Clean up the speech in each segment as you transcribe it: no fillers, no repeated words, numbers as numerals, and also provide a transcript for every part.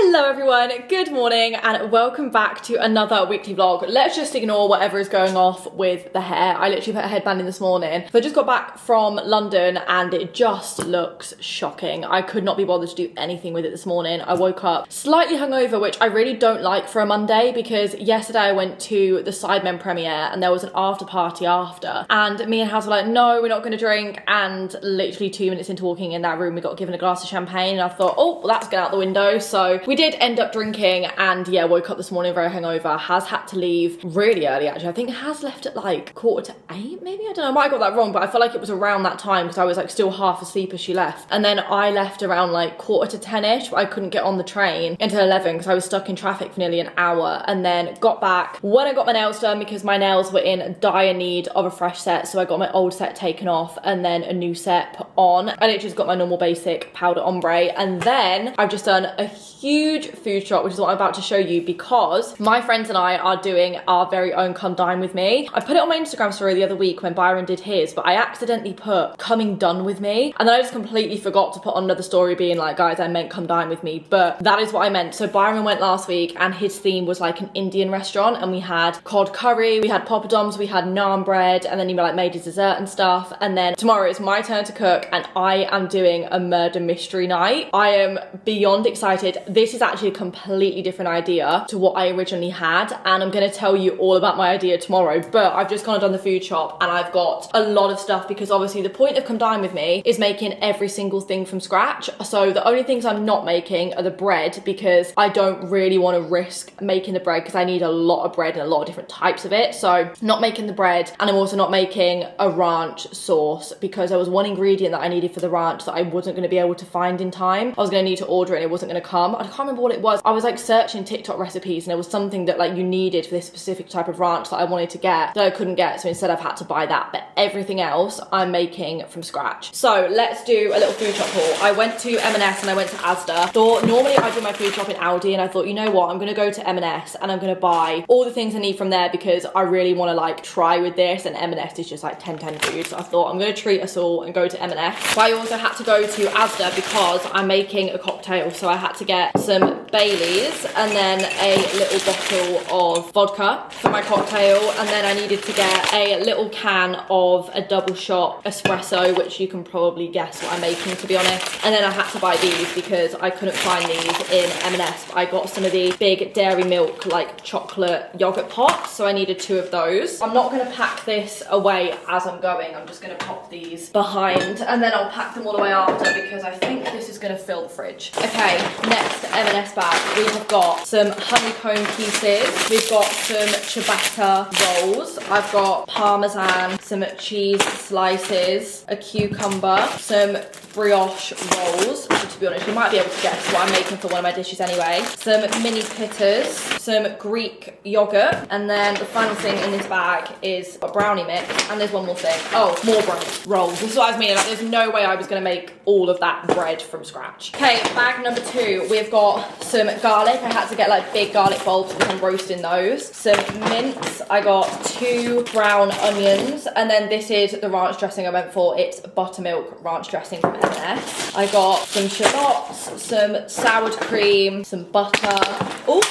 Hello everyone, good morning and welcome back to another weekly vlog. Let's just ignore whatever is going off with the hair. I literally put a headband in this morning. So I just got back from London and it just looks shocking. I could not be bothered to do anything with it this morning. I woke up slightly hungover, which I really don't like for a Monday because yesterday I went to the Sidemen premiere and there was an after party after. And me and House were like, no, we're not going to drink. And literally 2 minutes into walking in that room, we got given a glass of champagne and I thought, oh, well, that's going out the window. So we did end up drinking and yeah, woke up this morning very hungover. Has had to leave really early actually. I think Has left at like 7:45 maybe, I don't know, I might have got that wrong, but I feel like it was around that time because I was like still half asleep as she left. And then I left around like 9:45ish, but I couldn't get on the train until 11 because I was stuck in traffic for nearly an hour, and then got back when I got my nails done because my nails were in dire need of a fresh set. So I got my old set taken off and then a new set put on. I literally just got my normal basic powder ombre, and then I've just done a huge food shop, which is what I'm about to show you because my friends and I are doing our very own Come Dine With Me. I put it on my Instagram story the other week when Byron did his, but I accidentally put Coming Done With Me, and then I just completely forgot to put on another story being like, guys, I meant Come Dine With Me, but that is what I meant. So Byron went last week and his theme was like an Indian restaurant, and we had cod curry, we had poppadoms, we had naan bread, and then he like made his dessert and stuff. And then tomorrow it's my turn to cook and I am doing a murder mystery night. I am beyond excited. This is actually a completely different idea to what I originally had, and I'm going to tell you all about my idea tomorrow. But I've just kind of done the food shop and I've got a lot of stuff because obviously the point of Come Dine With Me is making every single thing from scratch. So the only things I'm not making are the bread because I don't really want to risk making the bread because I need a lot of bread and a lot of different types of it. So not making the bread, and I'm also not making a ranch sauce because there was one ingredient that I needed for the ranch that I wasn't going to be able to find in time. I was going to need to order it and it wasn't going to come. I can't remember what it was. I was like searching TikTok recipes and there was something that like you needed for this specific type of ranch that I wanted to get that I couldn't get, so instead I've had to buy that. But everything else I'm making from scratch. So let's do a little food shop haul. I went to M&S and I went to Asda. Thought normally I do my food shop in Aldi, and I thought, you know what, I'm gonna go to M&S and I'm gonna buy all the things I need from there because I really want to like try with this, and M&S is just like 10/10 food. So I thought I'm gonna treat us all and go to M&S. But I also had to go to Asda because I'm making a cocktail, so I had to get some Baileys and then a little bottle of vodka for my cocktail, and then I needed to get a little can of a double shot espresso, which you can probably guess what I'm making, to be honest. And then I had to buy these because I couldn't find these in M&S. I got some of the big dairy milk like chocolate yogurt pots, so I needed 2 of those. I'm not going to pack this away as I'm going. I'm just going to pop these behind and then I'll pack them all the way after because I think this is going to fill the fridge. Okay, next M&S bag, we have got some honeycomb pieces, we've got some ciabatta rolls, I've got parmesan, some cheese slices, a cucumber, some brioche rolls, which to be honest you might be able to guess what I'm making for one of my dishes anyway, some mini pitters, some Greek yogurt, and then the final thing in this bag is a brownie mix, and there's one more thing. Oh, more bread rolls. This is what I was meaning, like there's no way I was going to make all of that bread from scratch. Okay, bag number 2, we've got some garlic. I had to get like big garlic bulbs because I'm roasting those. Some mince, I got 2 brown onions, and then this is the ranch dressing I went for. It's buttermilk ranch dressing from M&S. I got some shallots, some sour cream, some butter. Oh,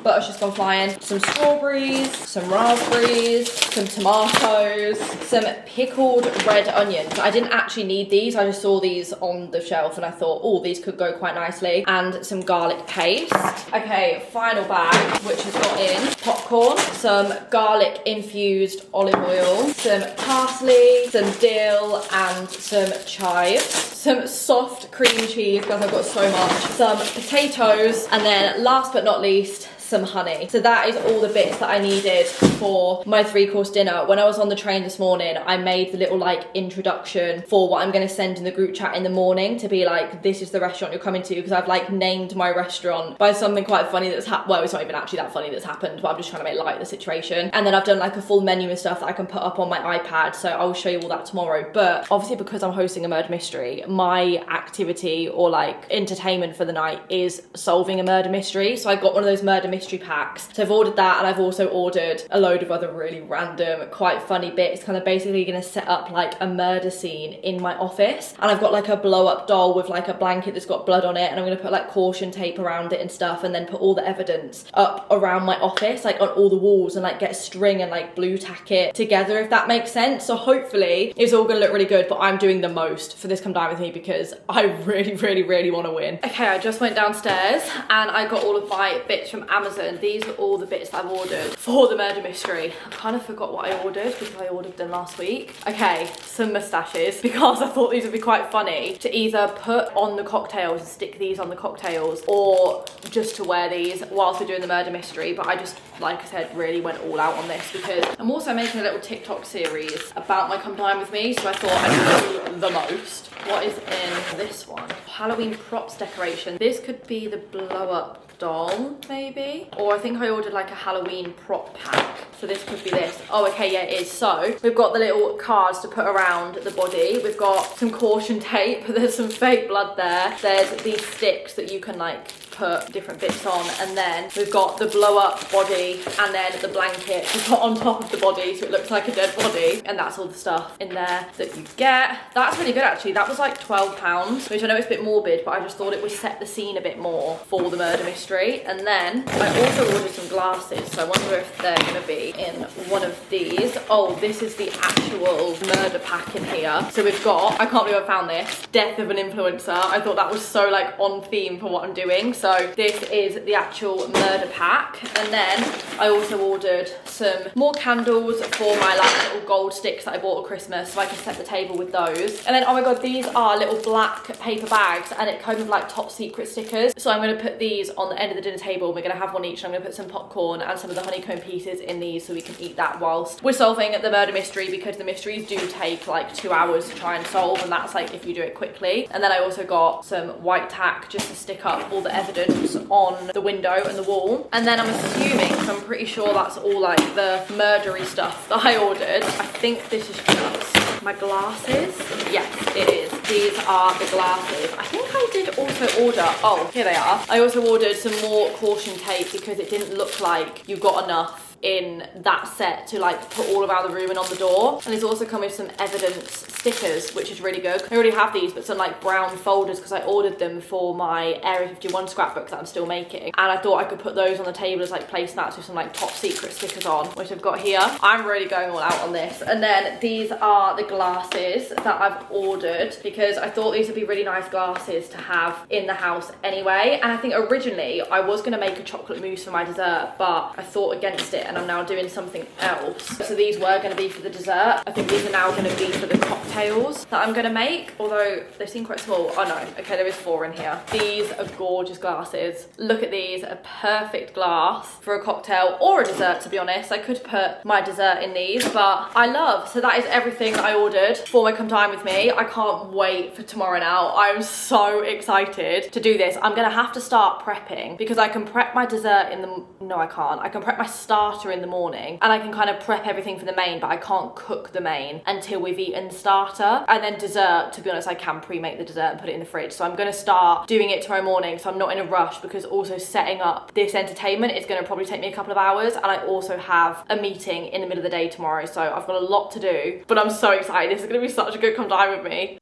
butter's just gone flying. Some strawberries, some raspberries, some tomatoes, some pickled red onions. I didn't actually need these. I just saw these on the shelf and I thought, oh, these could go quite nicely. And some garlic paste. Okay, final bag, which has got in popcorn, some garlic infused olive oil, some parsley, some dill, and some chives, some soft cream cheese, because I've got so much, some potatoes, and then last but not least, some honey. So that is all the bits that I needed for my 3-course dinner. When I was on the train this morning, I made the little like introduction for what I'm going to send in the group chat in the morning to be like, this is the restaurant you're coming to, because I've like named my restaurant by something quite funny that's happened. Well, it's not even actually that funny that's happened, but I'm just trying to make light of the situation. And then I've done like a full menu and stuff that I can put up on my iPad, so I will show you all that tomorrow. But obviously because I'm hosting a murder mystery, my activity or like entertainment for the night is solving a murder mystery. So I got one of those murder mystery mystery packs. So I've ordered that, and I've also ordered a load of other really random, quite funny bits, kind of basically gonna set up like a murder scene in my office. And I've got like a blow up doll with like a blanket that's got blood on it, and I'm gonna put like caution tape around it and stuff, and then put all the evidence up around my office, like on all the walls, and like get string and like blue tack it together, if that makes sense. So hopefully it's all gonna look really good, but I'm doing the most for this Come Dine With Me because I really want to win. Okay, I just went downstairs and I got all of my bits from Amazon. These are all the bits that I've ordered for the murder mystery. I kind of forgot what I ordered because I ordered them last week. Okay, some moustaches, because I thought these would be quite funny to either put on the cocktails and stick these on the cocktails, or just to wear these whilst we're doing the murder mystery. But I just, like I said, really went all out on this because I'm also making a little TikTok series about my Come Dine With Me, so I thought I'd do the most. What is in this one? Halloween props decoration. This could be the blow up doll, maybe, or I think I ordered like a Halloween prop pack, so this could be this. Oh, okay, yeah, it is. So we've got the little cards to put around the body, we've got some caution tape, there's some fake blood there, there's these sticks that you can like put different bits on, and then we've got the blow up body, and then the blanket to put on top of the body so it looks like a dead body, and that's all the stuff in there that you get. That's really good actually. That was like £12, which I know it's a bit morbid, but I just thought it would set the scene a bit more for the murder mystery. And then I also ordered some glasses, so I wonder if they're gonna be in one of these. Oh, this is the actual murder pack in here. So we've got, I can't believe I found this, death of an influencer. I thought that was so like on theme for what I'm doing. So this is the actual murder pack. And then I also ordered some more candles for my like little gold sticks that I bought at Christmas, so I can set the table with those. And then, oh my god, these are little black paper bags, and it kind of like top secret stickers. So I'm gonna put these on the end of the dinner table. We're gonna have one each, and I'm gonna put some popcorn and some of the honeycomb pieces in these so we can eat that whilst we're solving the murder mystery, because the mysteries do take like 2 hours to try and solve, and that's like if you do it quickly. And then I also got some white tack just to stick up all the evidence on the window and the wall. And then I'm assuming, so I'm pretty sure that's all like the murdery stuff that I ordered. I think this is just my glasses. Yes, it is. These are the glasses. I think I did also order, oh, here they are. I also ordered some more caution tape because it didn't look like you got enough in that set to like put all around the room and on the door. And it's also come with some evidence stickers, which is really good. I already have these, but some like brown folders because I ordered them for my Area 51 scrapbook that I'm still making, and I thought I could put those on the table as like placemats with some like top secret stickers on, which I've got here. I'm really going all out on this. And then these are the glasses that I've ordered because I thought these would be really nice glasses to have in the house anyway. And I think originally I was going to make a chocolate mousse for my dessert, but I thought against it, and I'm now doing something else. So these were going to be for the dessert. I think these are now going to be for the cocktails that I'm going to make, although they seem quite small. Oh no, okay, there is 4 in here. These are gorgeous glasses. Look at these, a perfect glass for a cocktail or a dessert, to be honest. I could put my dessert in these, but I love. So that is everything that I ordered for my Come Dine With Me. I can't wait for tomorrow now. I'm so excited to do this. I'm going to have to start prepping because I can prep my dessert in the, no I can't. I can prep my starter in the morning, and I can kind of prep everything for the main, but I can't cook the main until we've eaten the starter. And then dessert, to be honest, I can pre-make the dessert and put it in the fridge. So I'm going to start doing it tomorrow morning, so I'm not in a rush, because also setting up this entertainment is going to probably take me a couple of hours, and I also have a meeting in the middle of the day tomorrow, so I've got a lot to do, but I'm so excited. This is going to be such a good Come Dine With Me.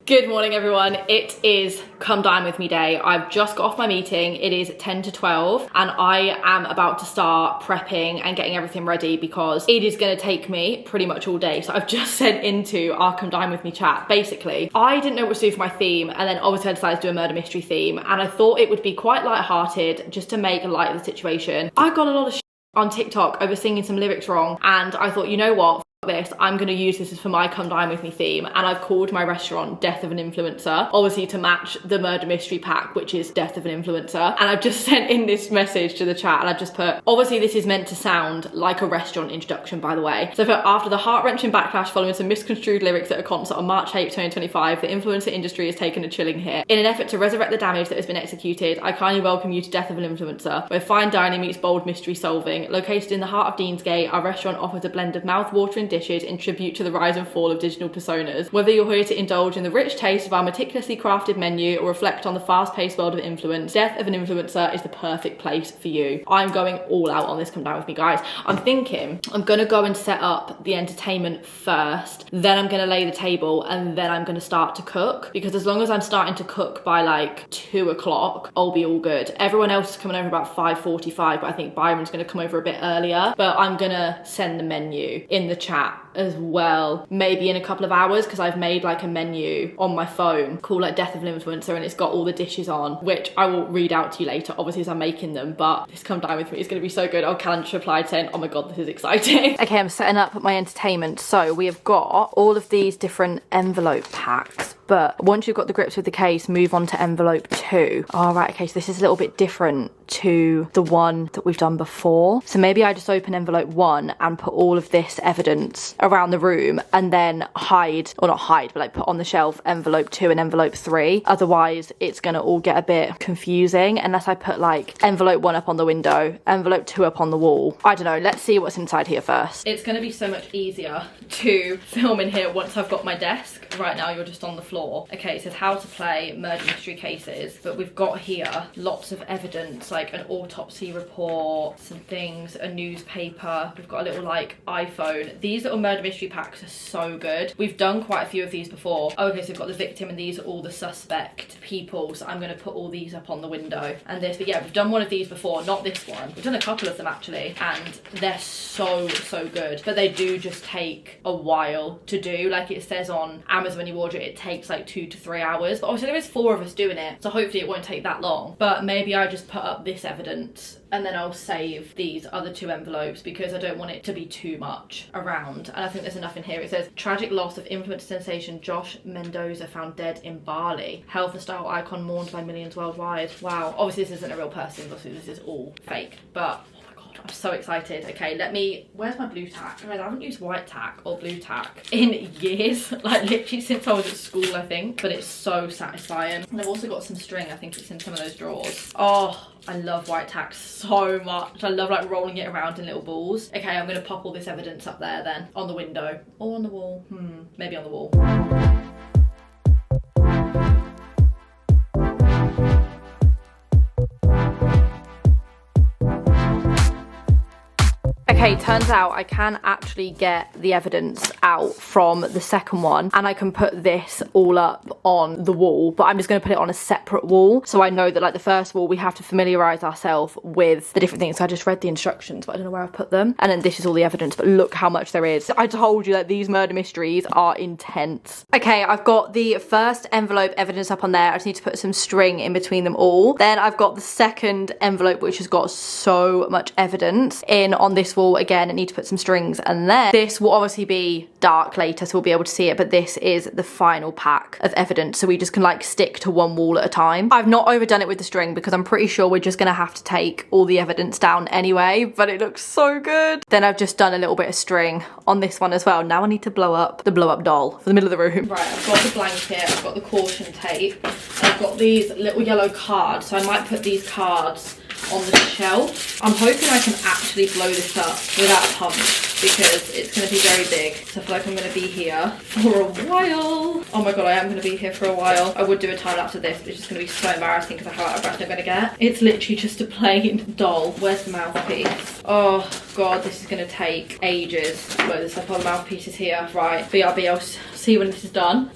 Good morning, everyone. It is Come Dine With Me day. I've just got off my meeting. It is 10 to 12 and I am about to start prepping and getting everything ready because it is going to take me pretty much all day. So I've just sent into our Come Dine With Me chat. Basically, I didn't know what to do for my theme, and then obviously I decided to do a murder mystery theme, and I thought it would be quite light-hearted just to make light of the situation. I got a lot of shit on TikTok over singing some lyrics wrong, and I thought, you know what? This, I'm going to use this as for my Come Dine With Me theme, and I've called my restaurant Death of an Influencer, obviously to match the murder mystery pack, which is Death of an Influencer. And I've just sent in this message to the chat, and I've just put, obviously this is meant to sound like a restaurant introduction, by the way. So after the heart-wrenching backlash following some misconstrued lyrics at a concert on March 8, 2025, the influencer industry has taken a chilling hit. In an effort to resurrect the damage that has been executed, I kindly welcome you to Death of an Influencer, where fine dining meets bold mystery solving. Located in the heart of Deansgate, our restaurant offers a blend of mouth-watering dishes in tribute to the rise and fall of digital personas. Whether you're here to indulge in the rich taste of our meticulously crafted menu or reflect on the fast-paced world of influence, Death of an Influencer is the perfect place for you. I'm going all out on this. Come down with me, guys. I'm thinking I'm gonna go and set up the entertainment first, then I'm gonna lay the table, and then I'm gonna start to cook, because as long as I'm starting to cook by like 2 o'clock, I'll be all good. Everyone else is coming over about 5:45, but I think Byron's gonna come over a bit earlier. But I'm gonna send the menu in the chat as well, maybe in a couple of hours, because I've made like a menu on my phone called like Death of an Influencer, and it's got all the dishes on, which I will read out to you later, obviously, as I'm making them. But this Come Down With Me is going to be so good. Oh, Callan just replied saying, oh my god, this is exciting. Okay, I'm setting up my entertainment. So we have got all of these different envelope packs, but once you've got the grips with the case, move on to envelope 2. All right, okay, so this is a little bit different to the one that we've done before. So maybe I just open envelope 1 and put all of this evidence around the room, and then hide, or not hide, but like put on the shelf envelope 2 and envelope 3. Otherwise it's gonna all get a bit confusing unless I put like envelope 1 up on the window, envelope 2 up on the wall. I don't know, let's see what's inside here first. It's gonna be so much easier to film in here once I've got my desk. Right now you're just on the floor. Okay, it says how to play murder mystery cases, but we've got here lots of evidence, like an autopsy report, some things, a newspaper. We've got a little like iPhone. These little murder mystery packs are so good. We've done quite a few of these before. Oh, okay, so we've got the victim, and these are all the suspect people, so I'm going to put all these up on the window. And this, but yeah, we've done one of these before, not this one. We've done a couple of them actually, and they're so good, but they do just take a while to do. Like it says on Amazon when you order it, it takes like 2 to 3 hours, but obviously there is 4 of us doing it, so hopefully it won't take that long. But maybe I just put up this evidence, and then I'll save these other 2 envelopes because I don't want it to be too much around. And I think there's enough in here. It says tragic loss of influencer sensation Josh Mendoza found dead in Bali. Health and style icon mourned by millions worldwide. Wow, obviously this isn't a real person, obviously this is all fake, but I'm so excited. Okay, where's my blue tack? I haven't used white tack or blue tack in years, like literally since I was at school, I think, but it's so satisfying. And I've also got some string, I think it's in some of those drawers. Oh, I love white tack so much. I love like rolling it around in little balls. Okay, I'm gonna pop all this evidence up there then, on the window or on the wall. Maybe on the wall. Okay, turns out I can actually get the evidence out from the second one, and I can put this all up on the wall, but I'm just going to put it on a separate wall. So I know that like the first wall, we have to familiarise ourselves with the different things. So I just read the instructions, but I don't know where I've put them. And then this is all the evidence, but look how much there is. I told you that these murder mysteries are intense. Okay, I've got the first envelope evidence up on there. I just need to put some string in between them all. Then I've got the second envelope, which has got so much evidence in on this wall. Again, I need to put some strings, and then this will obviously be dark later, so we'll be able to see it, but this is the final pack of evidence, so we just can like stick to one wall at a time. I've not overdone it with the string because I'm pretty sure we're just gonna have to take all the evidence down anyway, but it looks so good. Then I've just done a little bit of string on this one as well. Now I need to blow up the blow-up doll for the middle of the room. Right, I've got the blanket, I've got the caution tape, and I've got these little yellow cards, so I might put these cards on the shelf. I'm hoping I can actually blow this up without a pump because it's going to be very big. So I feel like I'm going to be here for a while. Oh my god, I am going to be here for a while. I would do a time lapse of this, but it's just going to be so embarrassing because of how out of breath I'm going to get. It's literally just a plain doll. Where's the mouthpiece? Oh god, this is going to take ages. Blow this up. All the mouthpieces here. Right, BRB, I'll see when this is done.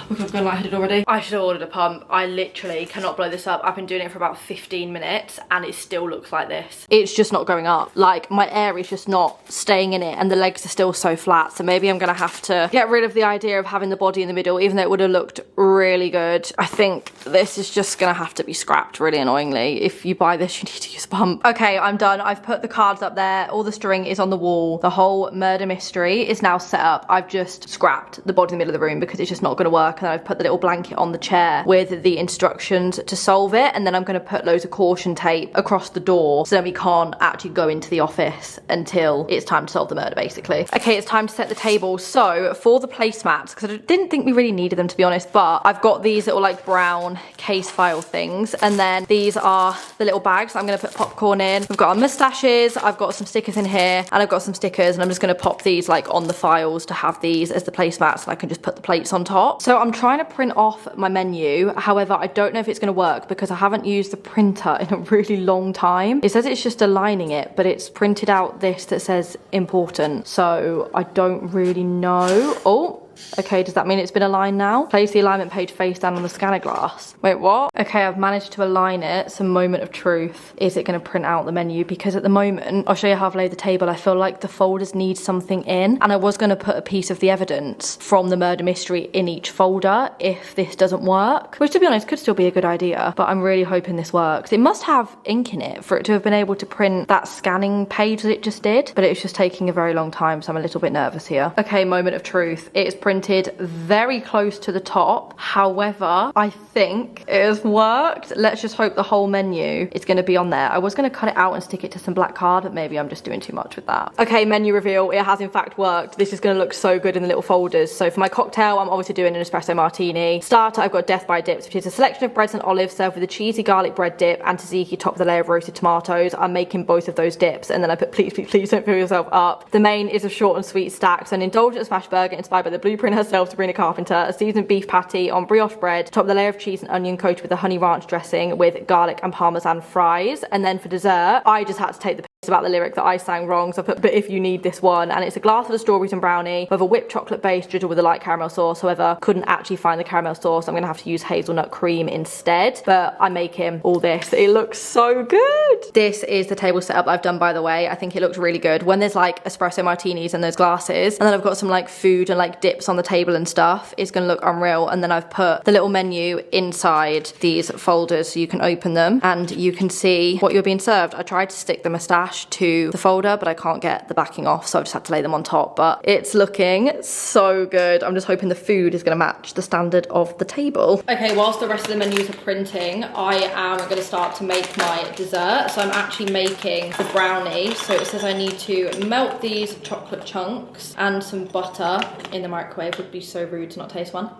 Look, I've gone lightheaded already. I should have ordered a pump. I literally cannot blow this up. I've been doing it for about 15 minutes and it still looks like this. It's just not going up. Like my air is just not staying in it and the legs are still so flat. So maybe I'm gonna have to get rid of the idea of having the body in the middle, even though it would have looked really good. I think this is just gonna have to be scrapped, really annoyingly. If you buy this, you need to use a pump. Okay, I'm done. I've put the cards up there. All the string is on the wall. The whole murder mystery is now set up. I've just scrapped the body in the middle of the room because it's just not gonna work and I've put the little blanket on the chair with the instructions to solve it, and then I'm going to put loads of caution tape across the door so then we can't actually go into the office until it's time to solve the murder, basically. Okay, it's time to set the table. So for the placemats, because I didn't think we really needed them, to be honest, but I've got these little like brown case file things, and then these are the little bags that I'm going to put popcorn in. We've got our moustaches, I've got some stickers in here, and I've got some stickers, and I'm just going to pop these like on the files to have these as the placemats, and I can just put the plates on top. So I'm trying to print off my menu. However, I don't know if it's going to work because I haven't used the printer in a really long time. It says it's just aligning it, but it's printed out this that says important, so I don't really know. Oh, okay, does that mean it's been aligned now? Place the alignment page face down on the scanner glass. Wait, what? Okay, I've managed to align it. Some moment of truth. Is it going to print out the menu? Because at the moment, I'll show you how I've laid the table. I feel like the folders need something in, and I was going to put a piece of the evidence from the murder mystery in each folder if this doesn't work, which to be honest could still be a good idea, but I'm really hoping this works. It must have ink in it for it to have been able to print that scanning page that it just did, but it's just taking a very long time, so I'm a little bit nervous here. Okay, moment of truth. It is printed very close to the top. However, I think it has worked. Let's just hope the whole menu is going to be on there. I was going to cut it out and stick it to some black card, but maybe I'm just doing too much with that. Okay, menu reveal. It has in fact worked. This is going to look so good in the little folders. So for my cocktail, I'm obviously doing an espresso martini. Starter, I've got death by dips, which is a selection of breads and olives served with a cheesy garlic bread dip and tzatziki topped with a layer of roasted tomatoes. I'm making both of those dips, and then I put please, please, please don't fill yourself up. The main is a short and sweet stack, so an indulgent smash burger inspired by the blueprint herself, Sabrina Carpenter, a seasoned beef patty on brioche bread, topped with a layer of cheese and onion coated with a honey ranch dressing with garlic and parmesan fries. And then for dessert, I just had to take the piss about the lyric that I sang wrong, so I put, but if you need this one, and it's a glass of the strawberries and brownie with a whipped chocolate base drizzled with a light caramel sauce. However, couldn't actually find the caramel sauce. I'm gonna have to use hazelnut cream instead, but I'm making all this. It looks so good. This is the table setup I've done, by the way. I think it looks really good when there's like espresso martinis and those glasses, and then I've got some like food and like dips on the table and stuff. It's gonna look unreal. And then I've put the little menu inside these folders so you can open them and you can see what you're being served. I tried to stick the moustache to the folder, but I can't get the backing off, so I've just had to lay them on top, but it's looking so good. I'm just hoping the food is gonna match the standard of the table. Okay, whilst the rest of the menus are printing, I am gonna start to make my dessert. So I'm actually making the brownie. So it says I need to melt these chocolate chunks and some butter in the microwave. Would be so rude to not taste one.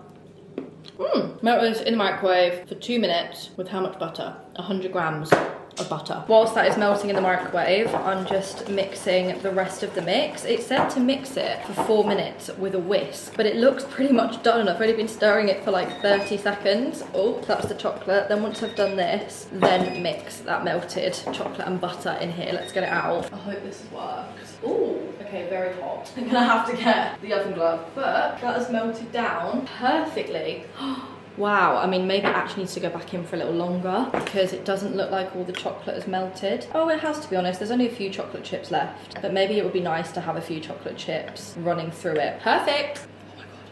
Melt this in the microwave for 2 minutes with how much butter? 100 grams of butter. Whilst that is melting in the microwave, I'm just mixing the rest of the mix. It said to mix it for 4 minutes with a whisk, but it looks pretty much done. I've only been stirring it for like 30 seconds. Oh, that's the chocolate. Then once I've done this, then mix that melted chocolate and butter in here. Let's get it out. I hope this works. Oh, okay, very hot. I'm gonna have to get the oven glove, but that has melted down perfectly. Wow, I mean, maybe it actually needs to go back in for a little longer because it doesn't look like all the chocolate has melted. Oh, it has, to be honest. There's only a few chocolate chips left, but maybe it would be nice to have a few chocolate chips running through it. Perfect.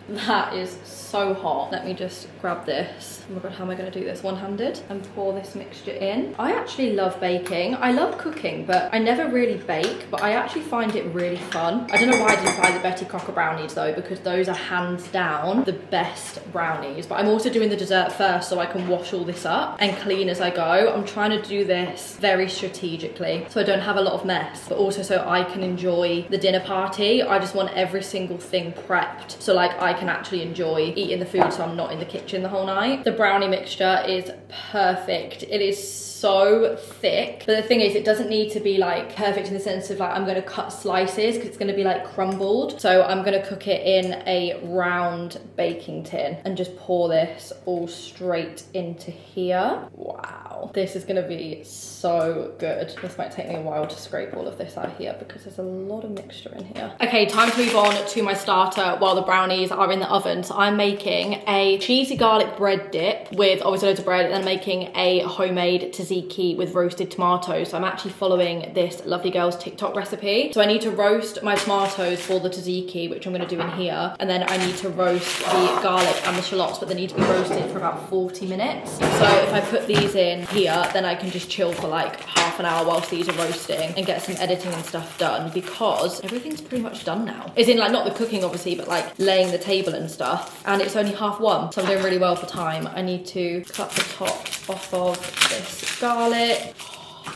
That is so hot. Let me just grab this. Oh my god, how am I going to do this one-handed? And pour this mixture in. I actually love baking. I love cooking, but I never really bake, but I actually find it really fun. I don't know why I didn't buy the Betty Crocker brownies though, because those are hands down the best brownies. But I'm also doing the dessert first so I can wash all this up and clean as I go. I'm trying to do this very strategically so I don't have a lot of mess, but also so I can enjoy the dinner party. I just want every single thing prepped so like I can actually enjoy eating the food so I'm not in the kitchen the whole night. The brownie mixture is perfect. It is so thick, but the thing is it doesn't need to be like perfect in the sense of like I'm going to cut slices because it's going to be like crumbled. So I'm going to cook it in a round baking tin and just pour this all straight into here. Wow, this is going to be so good. This might take me a while to scrape all of this out here because there's a lot of mixture in here. Okay, time to move on to my starter while the brownies are in the oven. So I'm making a cheesy garlic bread dip with obviously loads of bread, and then making a homemade tzatziki with roasted tomatoes. So I'm actually following this lovely girl's TikTok recipe. So I need to roast my tomatoes for the tzatziki, which I'm going to do in here, and then I need to roast the garlic and the shallots, but they need to be roasted for about 40 minutes. So if I put these in here, then I can just chill for like half an hour whilst these are roasting and get some editing and stuff done, because everything's pretty much done now. As in like not the cooking obviously, but like laying the table and stuff, and it's only 1:30, so I'm doing really well for time. I need to cut the top off of this garlic.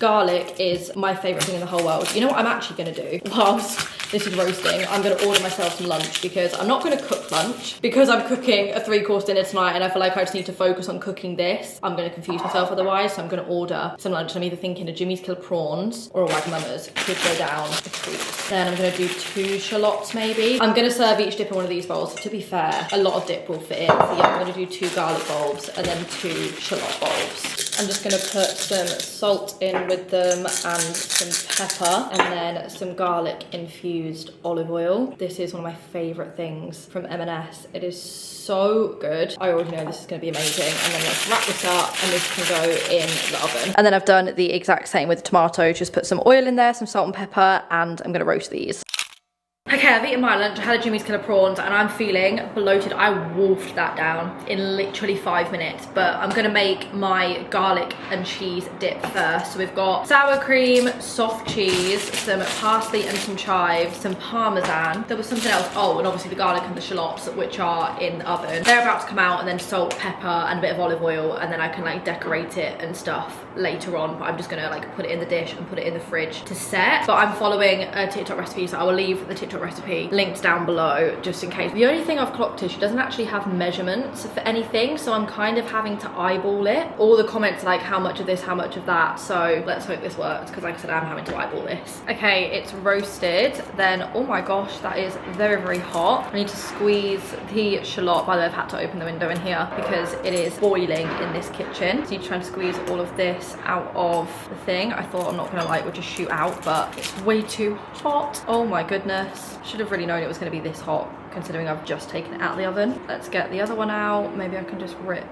Garlic is my favourite thing in the whole world. You know what I'm actually going to do whilst this is roasting? I'm going to order myself some lunch, because I'm not going to cook lunch, because I'm cooking a 3-course dinner tonight and I feel like I just need to focus on cooking this. I'm going to confuse myself otherwise, so I'm going to order some lunch. I'm either thinking a Jimmy's Killer Prawns or a Wagamama's could go down a treat. Then I'm going to do 2 shallots maybe. I'm going to serve each dip in one of these bowls. To be fair, a lot of dip will fit in. So yeah, I'm going to do 2 garlic bulbs and then 2 shallot bulbs. I'm just going to put some salt in with them and some pepper, and then some garlic infused olive oil. This is one of my favourite things from M&S. It is so good. I already know this is going to be amazing. And then let's wrap this up, and this can go in the oven. And then I've done the exact same with the tomatoes. Just put some oil in there, some salt and pepper, and I'm going to roast these. Okay, I've eaten my lunch. I had a Jimmy's Killer Prawns and I'm feeling bloated. I wolfed that down in literally 5 minutes, but I'm gonna make my garlic and cheese dip first. So we've got sour cream, soft cheese, some parsley and some chives, some parmesan. There was something else. Oh, and obviously the garlic and the shallots, which are in the oven. They're about to come out, and then salt, pepper, and a bit of olive oil, and then I can like decorate it and stuff later on. But I'm just gonna like put it in the dish and put it in the fridge to set. But I'm following a TikTok recipe, so I will leave the TikTok recipe linked down below just in case. The only thing I've clocked is she doesn't actually have measurements for anything, so I'm kind of having to eyeball it. All the comments are like how much of this, how much of that, so let's hope this works, because like I said, I'm having to eyeball this. Okay, it's roasted. Then, oh my gosh, that is very, very hot. I need to squeeze the shallot. By the way, I've had to open the window in here because it is boiling in this kitchen. So you try and squeeze all of this out of the thing. I thought, I'm not gonna like, would just shoot out, but it's way too hot. Oh my goodness. Should have really known it was going to be this hot, considering I've just taken it out of the oven. Let's get the other one out. Maybe I can just rip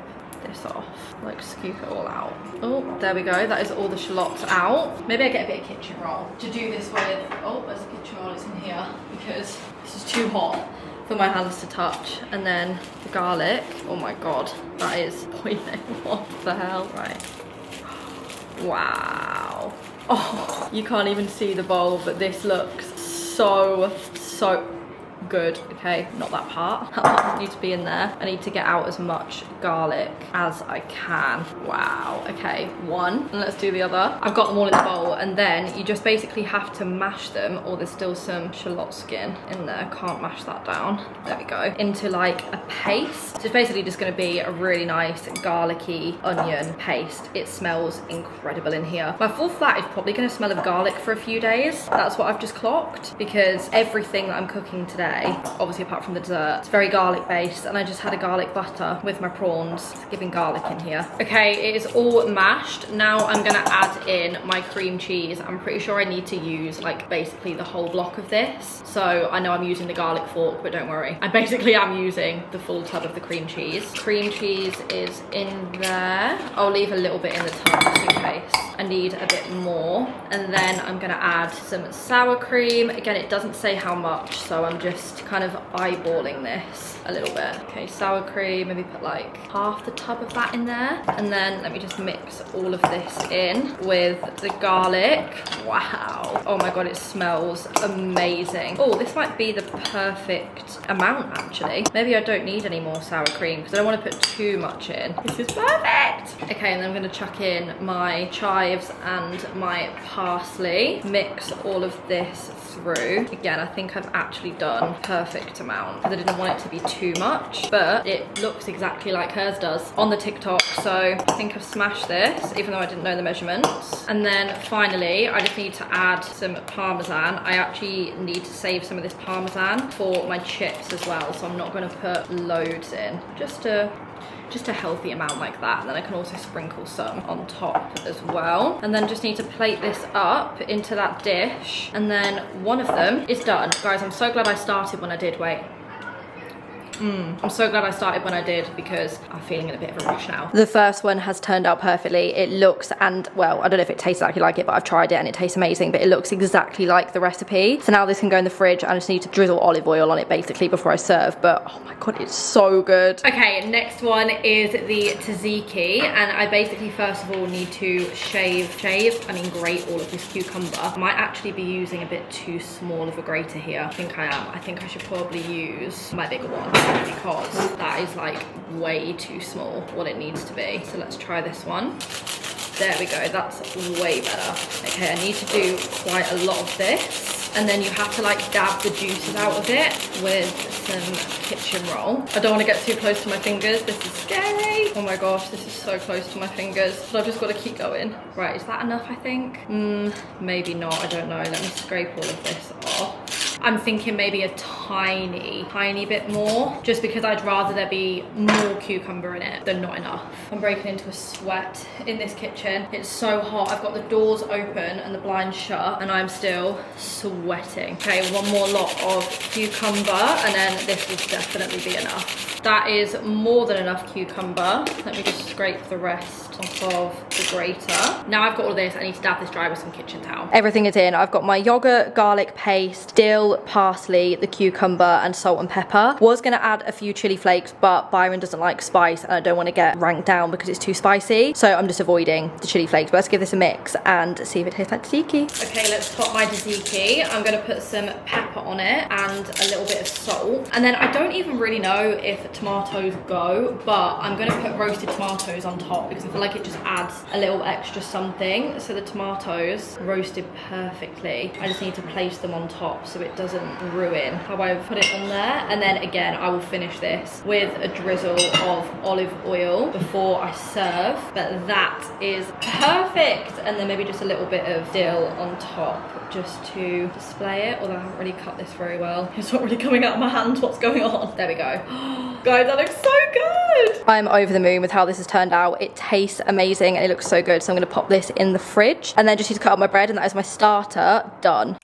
this off, like scoop it all out. Oh, there we go. That is all the shallots out. Maybe I get a bit of kitchen roll to do this with. Oh, there's a kitchen roll. It's in here because this is too hot for my hands to touch. And then the garlic. Oh my god, that is boiling. What the hell? Right. Wow. Oh, you can't even see the bowl, but this looks so good. Okay, not that part. That part needs to be in there. I need to get out as much garlic as I can. Wow. Okay, one. And let's do the other. I've got them all in the bowl, and then you just basically have to mash them. Or there's still some shallot skin in there. Can't mash that down. There we go. Into like a paste. So it's basically just going to be a really nice garlicky onion paste. It smells incredible in here. My full flat is probably going to smell of garlic for a few days. That's what I've just clocked, because everything that I'm cooking today, obviously apart from the dessert, it's very garlic based, and I just had a garlic butter with my prawns. It's giving garlic in here. Okay, it is all mashed. Now I'm gonna add in my cream cheese. I'm pretty sure I need to use like basically the whole block of this. So I know I'm using the garlic fork, but don't worry. I basically am using the full tub of the cream cheese. Cream cheese is in there. I'll leave a little bit in the tub just in case I need a bit more. And then I'm gonna add some sour cream. Again, it doesn't say how much, so I'm just kind of eyeballing this a little bit. Okay, sour cream, maybe put like half the tub of that in there. And then let me just mix all of this in with the garlic. Wow. Oh my god, it smells amazing. Oh, this might be the perfect amount actually. Maybe I don't need any more sour cream because I don't want to put too much in. This is perfect. Okay, and then I'm going to chuck in my chives and my parsley. Mix all of this through. Again, I think I've actually done perfect amount because I didn't want it to be too much, but it looks exactly like hers does on the TikTok. So I think I've smashed this, even though I didn't know the measurements. And then finally, I just need to add some parmesan. I actually need to save some of this parmesan for my chips as well, so I'm not going to put loads in, just a healthy amount like that. And then I can also sprinkle some on top as well. And then just need to plate this up into that dish. And then one of them is done. Guys, I'm so glad I started when I did. Wait. I'm so glad I started when I did because I'm feeling in a bit of a rush now. The first one has turned out perfectly. It looks, and well, I don't know if it tastes exactly like it, but I've tried it and it tastes amazing, but it looks exactly like the recipe. So now this can go in the fridge. I just need to drizzle olive oil on it basically before I serve, but oh my god, it's so good. Okay, next one is the tzatziki, and I basically first of all need to grate all of this cucumber. I might actually be using a bit too small of a grater here. I think I am. I think I should probably use my bigger one. because that is like way too small what it needs to be. So let's try this one. There we go, that's way better. Okay, I need to do quite a lot of this. And then you have to like dab the juices out of it with some kitchen roll. I don't want to get too close to my fingers. This is scary. Oh my gosh, this is so close to my fingers. But I've just got to keep going. Right, is that enough, I think? Maybe not, I don't know. Let me scrape all of this off. I'm thinking maybe a tiny bit more, just because I'd rather there be more cucumber in it than not enough. I'm breaking into a sweat in this kitchen. It's so hot. I've got the doors open and the blinds shut and I'm still sweating. Okay, one more lot of cucumber and then this will definitely be enough. That is more than enough cucumber. Let me just scrape the rest off of the grater. Now I've got all of this, I need to dab this dry with some kitchen towel. Everything is in. I've got my yogurt, garlic paste, dill, parsley, the cucumber and salt and pepper. Was gonna add a few chili flakes, but Byron doesn't like spice and I don't want to get ranked down because it's too spicy. So I'm just avoiding the chili flakes. But let's give this a mix and see if it tastes like tzatziki. Okay, let's top my tzatziki. I'm gonna put some pepper on it and a little bit of salt. And then I don't even really know if tomatoes go, but I'm gonna put roasted tomatoes on top because I feel like it just adds a little extra something. So the tomatoes roasted perfectly. I just need to place them on top so it doesn't ruin how I put it on there. And then again, I will finish this with a drizzle of olive oil before I serve. But that is perfect. And then maybe just a little bit of dill on top just to display it, although I haven't really cut this very well. It's not really coming out of my hand. What's going on? There we go. Guys, that looks so good. I'm over the moon with how this has turned out. It tastes amazing and it looks so good. So I'm gonna pop this in the fridge and then just need to cut up my bread, and that is my starter done.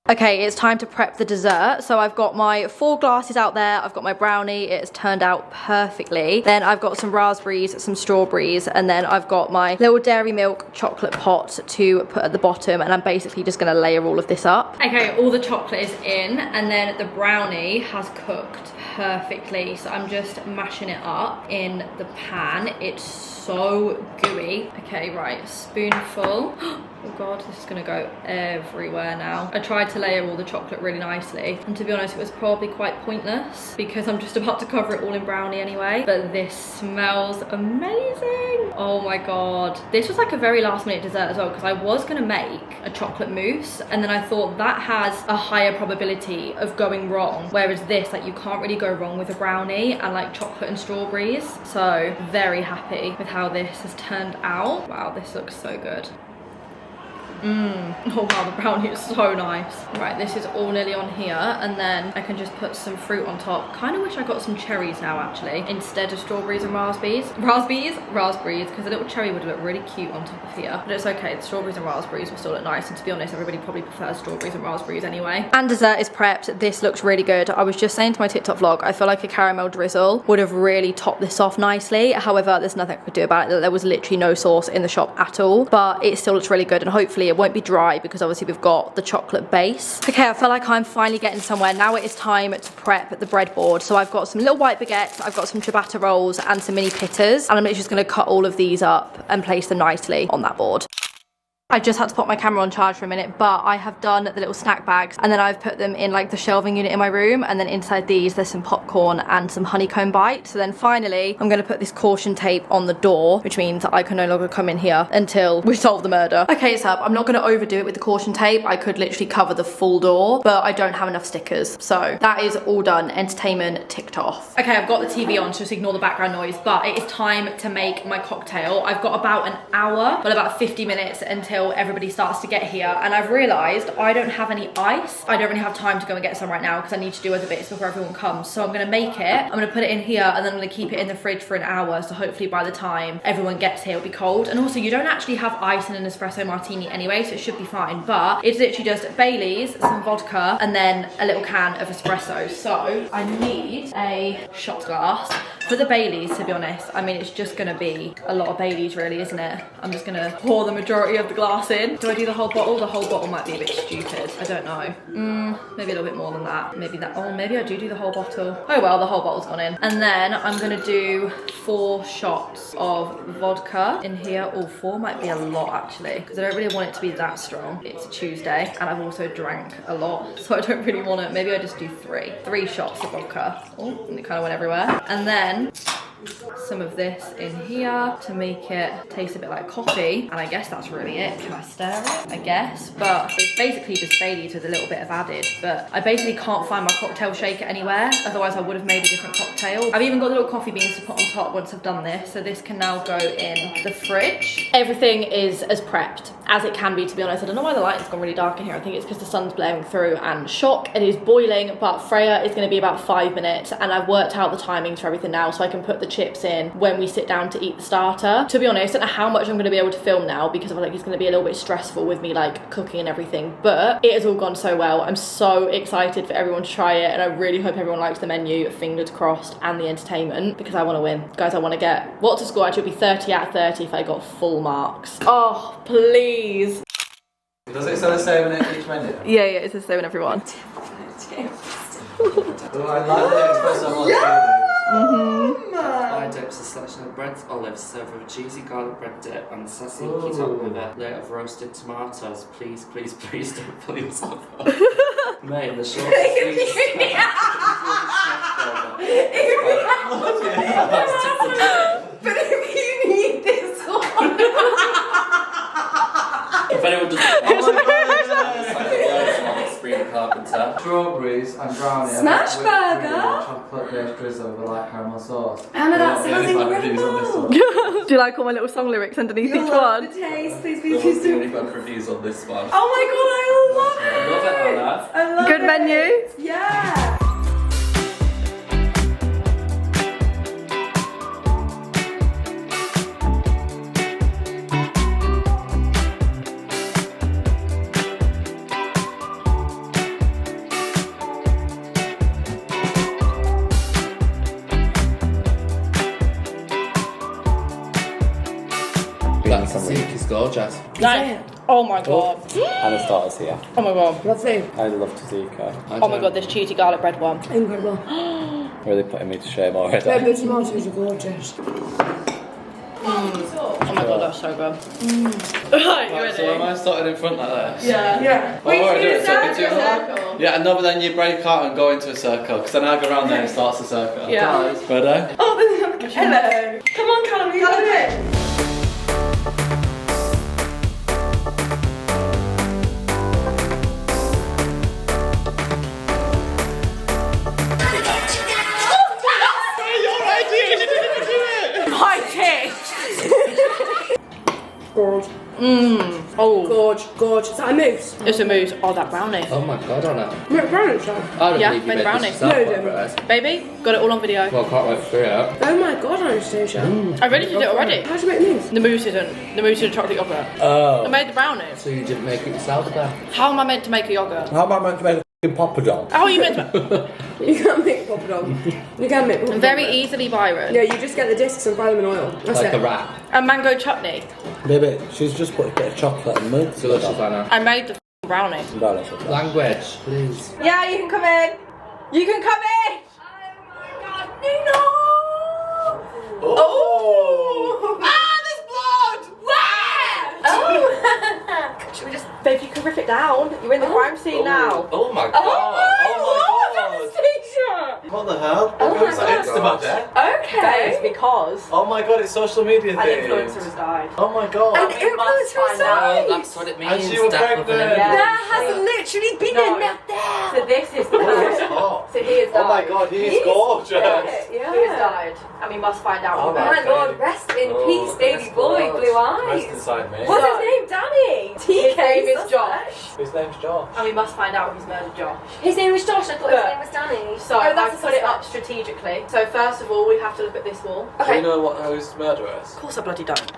Okay, it's time to prep the dessert. So I've got my 4 glasses out there. I've got my brownie. It's turned out perfectly. Then I've got some raspberries, some strawberries, and then I've got my little dairy milk chocolate pot to put at the bottom, and I'm basically just gonna layer all of this up. Okay, all the chocolate is in, and then the brownie has cooked perfectly. So I'm just mashing it up in the pan. It's so gooey. Okay, right, spoonful. Oh god, this is gonna go everywhere now. I tried to layer all the chocolate really nicely, and to be honest, it was probably quite pointless because I'm just about to cover it all in brownie anyway. But this smells amazing. Oh my god. This was like a very last minute dessert as well, because I was gonna make a chocolate mousse, and then I thought that has a higher probability of going wrong, whereas this, like, you can't really go wrong with a brownie and like chocolate and strawberries. So very happy with how this has turned out. Wow, this looks so good. Oh wow, the brownie is so nice. Right, this is all nearly on here, and then I can just put some fruit on top. Kind of wish I got some cherries now, actually, instead of strawberries and raspberries, because a little cherry would look really cute on top of here. But it's okay, the strawberries and raspberries will still look nice, and to be honest, everybody probably prefers strawberries and raspberries anyway. And dessert is prepped. This looks really good. I was just saying to my TikTok vlog, I feel like a caramel drizzle would have really topped this off nicely. However, there's nothing I could do about it. There was literally no sauce in the shop at all, but it still looks really good, and hopefully it won't be dry because obviously we've got the chocolate base. Okay, I feel like I'm finally getting somewhere. Now it is time to prep the breadboard. So I've got some little white baguettes, I've got some ciabatta rolls and some mini pittas, and I'm literally just going to cut all of these up and place them nicely on that board. I just had to put my camera on charge for a minute, but I have done the little snack bags, and then I've put them in like the shelving unit in my room, and then inside these there's some popcorn and some honeycomb bites. So then finally I'm going to put this caution tape on the door, which means that I can no longer come in here until we solve the murder. Okay, it's up. I'm not going to overdo it with the caution tape. I could literally cover the full door, but I don't have enough stickers. So that is all done. Entertainment ticked off. Okay, I've got the TV on, so just ignore the background noise, but it is time to make my cocktail. I've got about an hour, well, about 50 minutes until everybody starts to get here, and I've realized I don't have any ice. I don't really have time to go and get some right now because I need to do other bits before everyone comes. So I'm gonna make it, I'm gonna put it in here, and then I'm gonna keep it in the fridge for an hour, so hopefully by the time everyone gets here it'll be cold. And also, you don't actually have ice in an espresso martini anyway, so it should be fine, but it's literally just Baileys, some vodka, and then a little can of espresso. So I need a shot glass. For the Baileys, to be honest, I mean, it's just gonna be a lot of Baileys really, isn't it? I'm just gonna pour the majority of the glass in. Do I do the whole bottle? The whole bottle might be a bit stupid. I don't know. Maybe a little bit more than that. Maybe that, oh, maybe I do the whole bottle. Oh well, the whole bottle's gone in. And then I'm gonna do 4 shots of vodka in here. Oh, 4 might be a lot actually, because I don't really want it to be that strong. It's a Tuesday, and I've also drank a lot, so I don't really want it. Maybe I just do 3 shots of vodka. Oh, and it kind of went everywhere. And then some of this in here to make it taste a bit like coffee, and I guess that's really it. Can I stir it? I guess, but it's basically just Baileys with a little bit of added. But I basically can't find my cocktail shaker anywhere, otherwise I would have made a different cocktail. I've even got the little coffee beans to put on top once I've done this, so this can now go in the fridge. Everything is as prepped as it can be, to be honest. I don't know why the lighting's gone really dark in here. I think it's because the sun's blaring through, and shock, it is boiling, but Freya is going to be about 5 minutes, and I've worked out the timings for everything now, so I can put the chips in when we sit down to eat the starter. To be honest, I don't know how much I'm going to be able to film now, because I feel like it's going to be a little bit stressful with me like cooking and everything, but it has all gone so well. I'm so excited for everyone to try it, and I really hope everyone likes the menu, fingers crossed, and the entertainment, because I want to win. Guys, I want to get, what's the score? Actually, it'd be 30 out of 30 if I got full marks. Oh, please. Does it say the same in each menu? Yeah, it's the same in everyone. Oh, I like the espresso I dips a selection of breads, olives, served with a cheesy garlic bread dip, and tzatziki topped with a layer of roasted tomatoes. Please, please, please don't pull yourself up. Mate, the short But if you need this one. If anyone doesn't carpenter. Strawberries and brownie. Smash with burger. Chocolate based drizzle with like caramel sauce. Anna, that sounds incredible. Do you like all my little song lyrics underneath each one? The taste, please, please, There please was do. really bad reviews on this one. Oh my god, I love it. I love it, Anna. I love Good it. menu? Yeah. That tzatziki is gorgeous. Like, oh my god. Anastasia's here. Oh my god. Lovely. I love tzatziki. Oh my god, this cheesy garlic bread one. Incredible. Really putting me to shame already. The tomatoes are gorgeous. Oh my god, that's so good. Right, you So am ready? I starting in front like this? Yeah. Yeah. What do I do? It's like a Circle. circle. Yeah, no, but then you break out and go into a circle, because then I go around there and it starts a circle. Yeah. Ready? Oh, hello. Come on, Callum, you got it. My tea. Gorge. Oh. Gorge. Is that a mousse? It's a mousse. Oh, that brownie. Oh my god, Anna. Make brownie, Sean. I don't Yeah, believe you made the made brownie. this yourself, No, whatever it is. Baby, got it all on video. Well, I can't wait for it. Oh my god, Anastasia. I already did it already. How'd you make mousse? The mousse isn't. The mousse is chocolate yogurt. I Oh. made the brownie. So you didn't make it yourself then? How am I meant to make a yogurt? How am I meant to make a f***ing poppadom? How are you meant to? You can't make poppadom. You can make poppadom. Very easily, Byron. Yeah, you just get the discs and fry them in oil. That's Like it. a wrap. And mango chutney. Baby, she's just put a bit of chocolate and milk. Delicious, Anna. I made the brownie. Language, please. Yeah, you can come in. You can come in. Nino! Oh! Ah, there's blood! Where? Oh! Should we just, babe, you can rip it down. You're in the crime scene now. Oh my god. Oh my god, Anastasia! What the hell? Oh my It's God. like Instamatic. Okay. That is because Oh my god, it's social media an thing. influencer has died. Oh my god. An influencer find out. Oh, side. that's what it means. And she was death of an pregnant. Yeah. There has literally been No. a nut there. So this is the person. Oh. So he has died. Oh my god, he is gorgeous. Yeah. He has died. And we must find out Oh who my murdered My God. him. lord, rest in Oh, peace, baby yes, boy, God. blue Rest eyes. inside me. What's So- his name? Danny. His name is Suspect. Josh. His name's Josh. And we must find out who's murdered Josh. His name was Josh. I thought his Look. name was Danny. So oh, that's I've put it up suspect. strategically. So first of all, we have to look at this wall. Do Okay. you know what whose murderer is? Of course I bloody don't.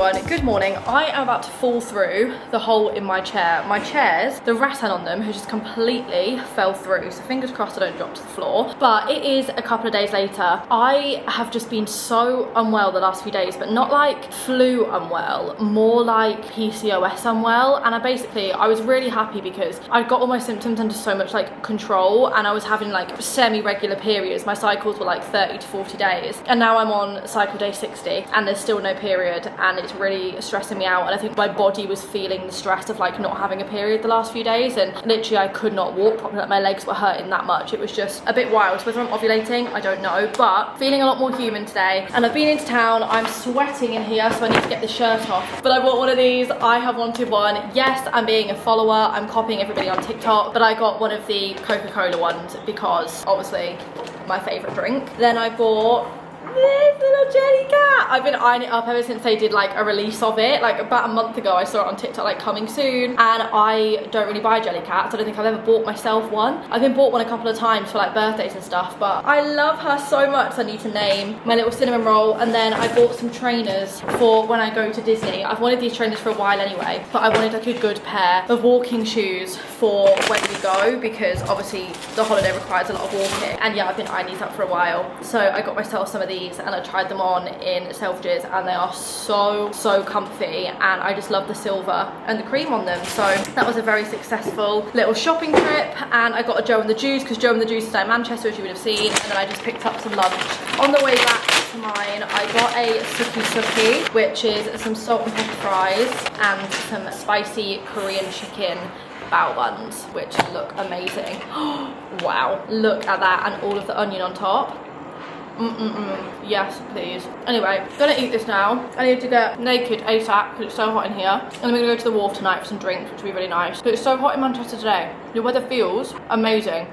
everyone, good morning. I am about to fall through the hole in my chair. My chairs, the rattan on them has just completely fell through, so fingers crossed I don't drop to the floor. But it is a couple of days later. I have just been so unwell the last few days, but not like flu unwell, more like PCOS unwell. And I was really happy because I got all my symptoms under so much like control, and I was having like semi-regular periods. My cycles were like 30 to 40 days, and now I'm on cycle day 60 and there's still no period, and it's really stressing me out. And I think my body was feeling the stress of like not having a period the last few days, and literally I could not walk properly. Like my legs were hurting that much. It was just a bit wild. Whether I'm ovulating, I don't know, but feeling a lot more human today. And I've been into town, I'm sweating in here, so I need to get the shirt off. But I bought one of these. I have wanted one. Yes, I'm being a follower, I'm copying everybody on TikTok, but I got one of the Coca-Cola ones because obviously my favourite drink. Then I bought this little jelly cat. I've been eyeing it up ever since they did like a release of it. Like about a month ago I saw it on TikTok, like coming soon, and I don't really buy jelly cats. I don't think I've ever bought myself one. I've been bought one a couple of times for like birthdays and stuff, but I love her so much. I need to name my little cinnamon roll. And then I bought some trainers for when I go to Disney. I've wanted these trainers for a while anyway, but I wanted like a good pair of walking shoes for when we go, because obviously the holiday requires a lot of walking. And yeah, I've been eyeing these up for a while, so I got myself some of these and I tried them on in Selfridges, and they are so comfy, and I just love the silver and the cream on them. So that was a very successful little shopping trip. And I got a Joe and the Juice because Joe and the Juice is down in Manchester, as you would have seen. And then I just picked up some lunch on the way back to mine. I got a xoxo, which is some salt and pepper fries and some spicy Korean chicken bao buns, which look amazing. Wow, look at that, and all of the onion on top. Yes, please. Anyway, gonna eat this now. I need to get naked ASAP because it's so hot in here. And I'm gonna go to the wharf tonight for some drinks, which will be really nice. But it's so hot in Manchester today. The weather feels amazing.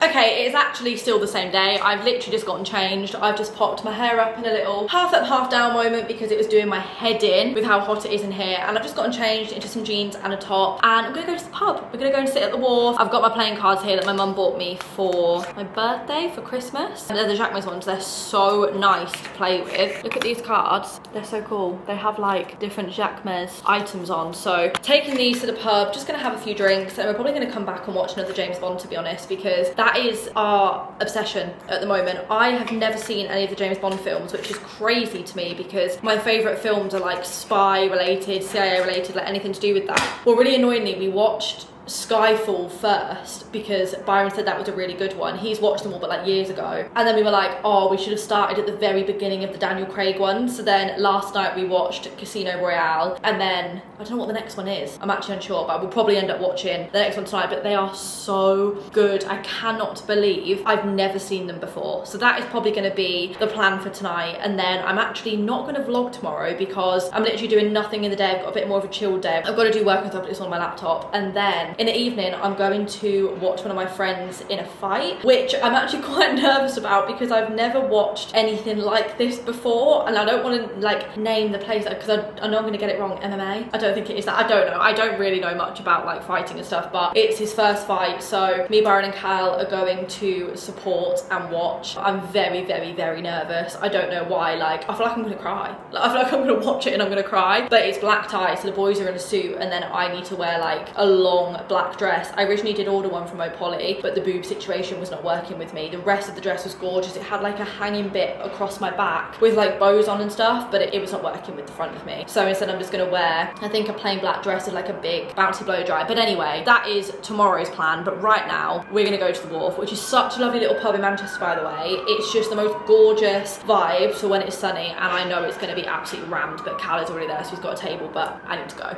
Okay, it is actually still the same day. I've literally just gotten changed. I've just popped my hair up in a little half up, half down moment because it was doing my head in with how hot it is in here. And I've just gotten changed into some jeans and a top. And I'm gonna go to the pub. We're gonna go and sit at the wharf. I've got my playing cards here that my mum bought me for my birthday, for Christmas. And they're the Jacquemus ones. They're so nice to play with. Look at these cards. They're so cool. They have like different Jacquemus items on. So taking these to the pub, just gonna have a few drinks, and we're probably gonna come back and watch another James Bond, to be honest, because that is our obsession at the moment. I have never seen any of the James Bond films, which is crazy to me because my favourite films are like spy related, CIA related, like anything to do with that. Well, really annoyingly, we watched Skyfall first because Byron said that was a really good one. He's watched them all but like years ago, and then we were like, oh, we should have started at the very beginning of the Daniel Craig one. So then last night we watched Casino Royale, and then I don't know what the next one is. I'm actually unsure, but we'll probably end up watching the next one tonight. But they are so good. I cannot believe I've never seen them before. So that is probably going to be the plan for tonight. And then I'm actually not going to vlog tomorrow because I'm literally doing nothing in the day. I've got a bit more of a chill day. I've got to do work and stuff, but it's on my laptop. And then in the evening, I'm going to watch one of my friends in a fight, which I'm actually quite nervous about because I've never watched anything like this before, and I don't want to like name the place because I know I'm going to get it wrong. MMA? I don't think it is that. I don't know. I don't really know much about like fighting and stuff, but it's his first fight, so me, Byron and Cal are going to support and watch. I'm very nervous. I don't know why. Like, I feel like I'm going to cry. Like, I feel like I'm going to watch it and I'm going to cry, but it's black tie, so the boys are in a suit, and then I need to wear like a long black dress. I originally did order one from Opoly, but the boob situation was not working with me. The rest of the dress was gorgeous. It had like a hanging bit across my back with like bows on and stuff, but it was not working with the front of me. So instead I'm just gonna wear, I think, a plain black dress with like a big bouncy blow dry. But anyway, that is tomorrow's plan. But right now we're gonna go to the wharf, which is such a lovely little pub in Manchester, by the way. It's just the most gorgeous vibe for when it's sunny, and I know it's gonna be absolutely rammed, but Cal is already there, so he's got a table, but I need to go.